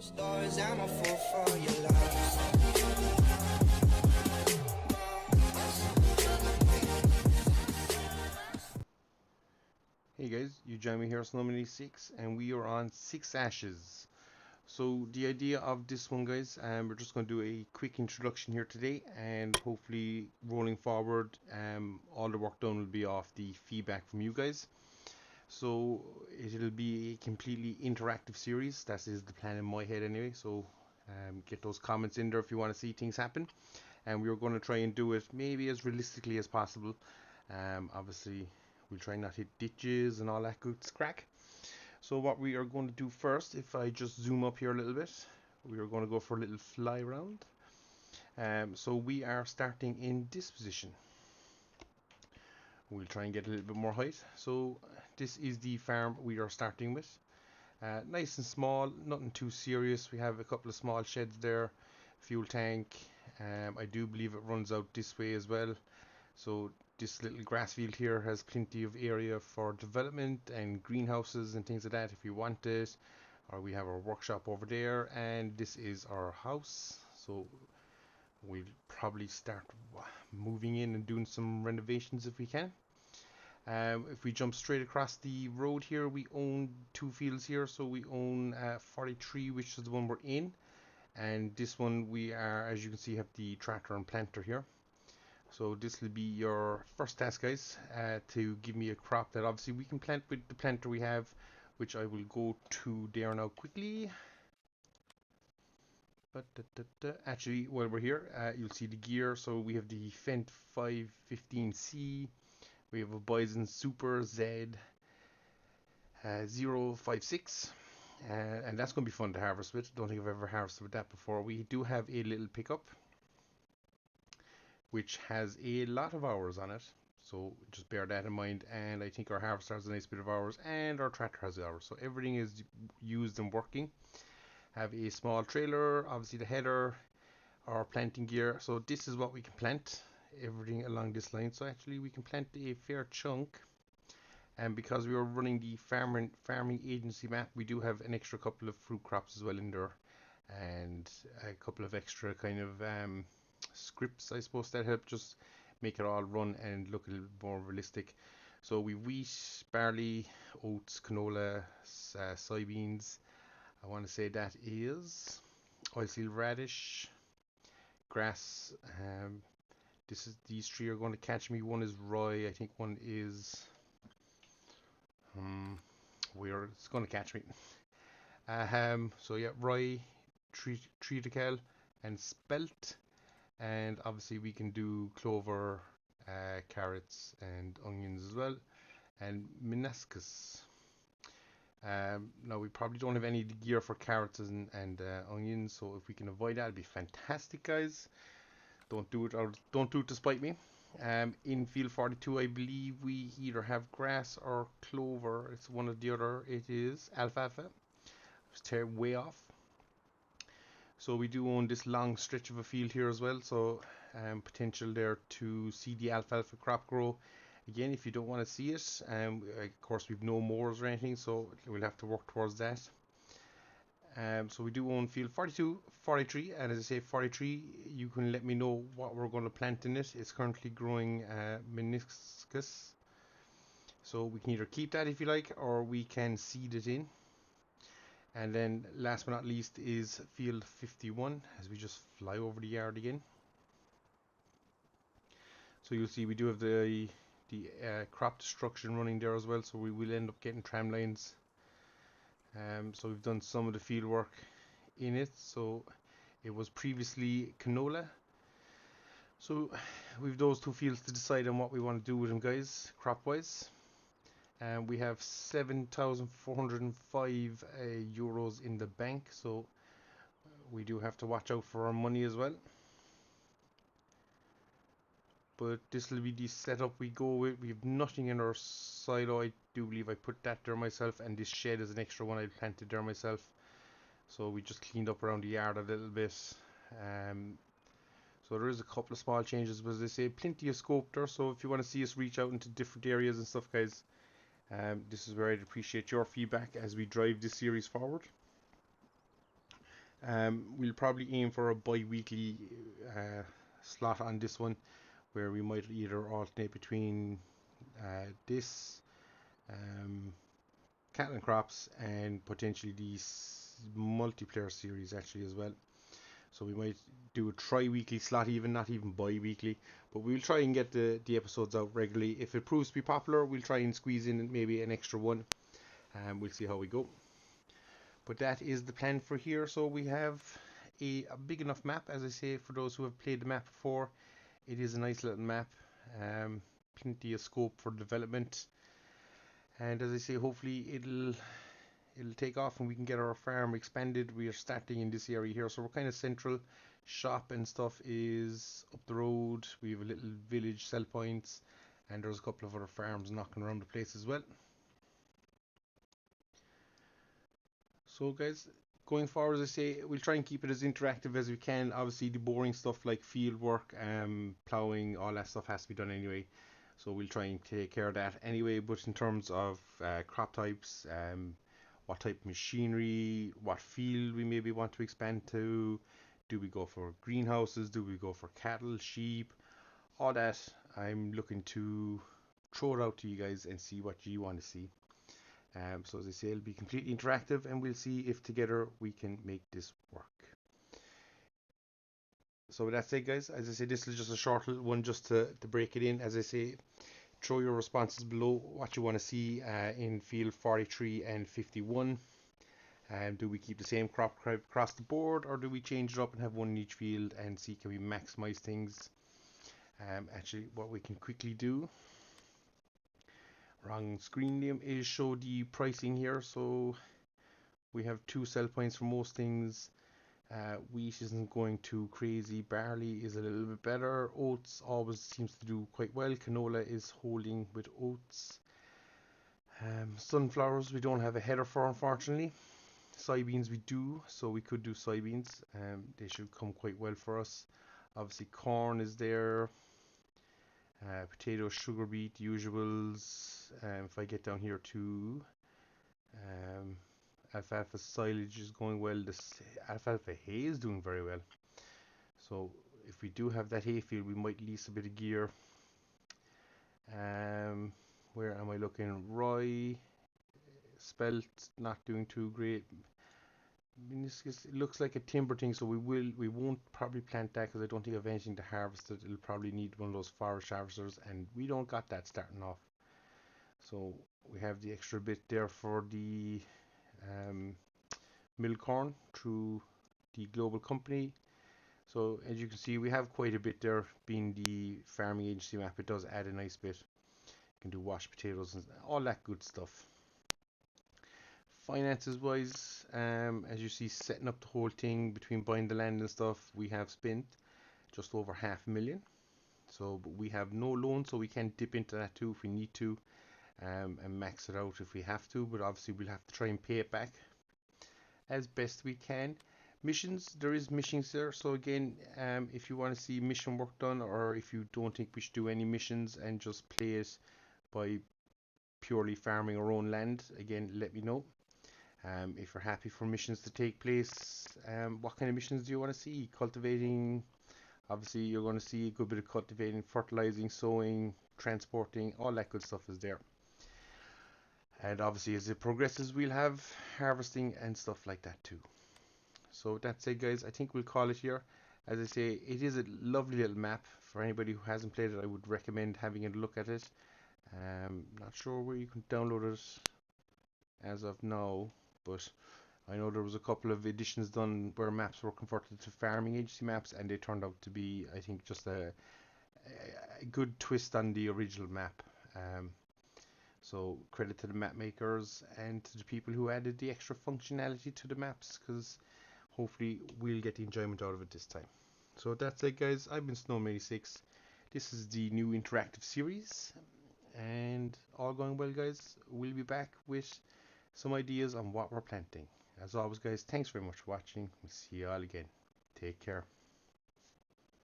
Stars, I'm a fool for your love. Hey guys, you join me here, Snowman86, and we are on 6 Ashes. So the idea of this one, guys, we're just going to do a quick introduction here today, and hopefully rolling forward, all the work done will be off the feedback from you guys. So it'll be a completely interactive series. That is the plan in my head anyway. So get those comments in there if you want to see things happen, and we're going to try and do it maybe as realistically as possible. Obviously we'll try not to hit ditches and all that good crack. So what we are going to do first, if I just zoom up here a little bit, we are going to go for a little fly around. So we are starting in this position. We'll try and get a little bit more height. So this is the farm we are starting with. Nice and small, nothing too serious. We have a couple of small sheds there, fuel tank. I do believe it runs out this way as well. So this little grass field here has plenty of area for development and greenhouses and things like that if you want it. Or we have our workshop over there, and this is our house. So we'll probably start moving in and doing some renovations if we can. If we jump straight across the road here, we own two fields here. So we own 43, which is the one we're in, and this one we are, as you can see, have the tractor and planter here. So this will be your first task, guys, to give me a crop that obviously we can plant with the planter we have, which I will go to there now quickly. But actually, while we're here, you'll see the gear. So we have the Fendt 515C, we have a Bison Super Z 056, and that's going to be fun to harvest with. Don't think I've ever harvested with that before. We do have a little pickup which has a lot of hours on it, so just bear that in mind. And I think our harvester has a nice bit of hours, and our tractor has the hours, so everything is used and working. Have a small trailer, obviously the header, our planting gear. So this is what we can plant, everything along this line. So actually we can plant a fair chunk, and because we are running the farming agency map, we do have an extra couple of fruit crops as well in there, and a couple of extra kind of scripts, I suppose, that help just make it all run and look a little more realistic. So we wheat, barley, oats, canola, soybeans. I want to say that is oilseed radish, grass. These three are going to catch me. One is rye. I think one is where it's going to catch me. So yeah, rye, triticale, and spelt. And obviously we can do clover, carrots and onions as well, and meniscus. Now we probably don't have any gear for carrots and onions, so if we can avoid that, it'd be fantastic, guys. Don't do it, or don't do it to spite me. In field 42, I believe we either have grass or clover. It's one or the other. It is alfalfa. It's way off. So we do own this long stretch of a field here as well, so potential there to see the alfalfa crop grow. Again, if you don't want to see it, of course we've no mowers or anything, so we'll have to work towards that. So we do own field 42, 43, and as I say, 43, you can let me know what we're going to plant in it. It's currently growing meniscus, so we can either keep that if you like, or we can seed it in. And then last but not least is field 51, as we just fly over the yard again. So you'll see we do have the crop destruction running there as well, so we will end up getting tram lines. So we've done some of the field work in it. So it was previously canola. So we've those two fields to decide on what we want to do with them, guys, crop wise. And we have 7,405 euros in the bank, so we do have to watch out for our money as well. But this will be the setup we go with. We have nothing in our silo. I do believe I put that there myself, and this shed is an extra one I planted there myself. So we just cleaned up around the yard a little bit. So there is a couple of small changes, but as I say, plenty of scope there. So if you want to see us reach out into different areas and stuff, guys, this is where I'd appreciate your feedback as we drive this series forward. We'll probably aim for a bi-weekly slot on this one, where we might either alternate between this um, cattle and crops and potentially these multiplayer series actually as well. So we might do a tri-weekly slot, even not even bi-weekly, but we'll try and get the episodes out regularly. If it proves to be popular, we'll try and squeeze in maybe an extra one, and we'll see how we go. But that is the plan for here. So we have a big enough map, as I say, for those who have played the map before. It is a nice little map, plenty of scope for development, and as I say, hopefully it'll take off and we can get our farm expanded. We are starting in this area here, so we're kind of central. Shop and stuff is up the road. We have a little village sell points, and there's a couple of other farms knocking around the place as well. So guys, going forward, as I say, we'll try and keep it as interactive as we can. Obviously the boring stuff like field work, ploughing, all that stuff has to be done anyway, so we'll try and take care of that anyway. But in terms of crop types, what type of machinery, what field we maybe want to expand to, do we go for greenhouses, do we go for cattle, sheep, all that, I'm looking to throw it out to you guys and see what you want to see. So as I say, it'll be completely interactive, and we'll see if together we can make this work. So with that said, guys, as I say, this is just a short little one just to break it in. As I say, throw your responses below what you want to see in field 43 and 51. Do we keep the same crop across the board, or do we change it up and have one in each field and see can we maximize things? Actually, what we can quickly do, wrong screen name, is show the pricing here. So we have 2 sell points for most things. Wheat isn't going too crazy. Barley is a little bit better. Oats always seems to do quite well. Canola is holding with oats. Sunflowers we don't have a header for, unfortunately. Soybeans we do, so we could do soybeans. They should come quite well for us. Obviously corn is there. Potato, sugar beet, usuals. If I get down here to um, alfalfa silage is going well. This alfalfa hay is doing very well. So if we do have that hay field, we might lease a bit of gear. Where am I looking? Rye, spelt, not doing too great. It looks like a timber thing, so we won't probably plant that because I don't think I have anything to harvest it. It'll probably need one of those forest harvesters, and we don't got that starting off. So we have the extra bit there for the um, mill corn through the global company. So as you can see, we have quite a bit there. Being the farming agency map, it does add a nice bit. You can do wash potatoes and all that good stuff. Finances wise, as you see, setting up the whole thing between buying the land and stuff, we have spent just over $500,000. So but we have no loan, so we can dip into that too if we need to, and max it out if we have to. But obviously we'll have to try and pay it back as best we can. Missions, there is missions there. So again, if you want to see mission work done, or if you don't think we should do any missions and just play it by purely farming our own land, again, let me know. If you're happy for missions to take place, what kind of missions do you want to see? Cultivating, obviously you're going to see a good bit of cultivating, fertilizing, sowing, transporting, all that good stuff is there. And obviously as it progresses, we'll have harvesting and stuff like that too. So that's it, guys. I think we'll call it here. As I say, it is a lovely little map. For anybody who hasn't played it, I would recommend having a look at it. Not sure where you can download it as of now, but I know there was a couple of editions done where maps were converted to farming agency maps, and they turned out to be, I think, just a good twist on the original map. So credit to the map makers and to the people who added the extra functionality to the maps, because hopefully we'll get the enjoyment out of it this time. So that's it, guys. I've been Snowman86. This is the new interactive series, and all going well, guys, we'll be back with some ideas on what we're planting. As always, guys, thanks very much for watching. We'll see you all again. Take care.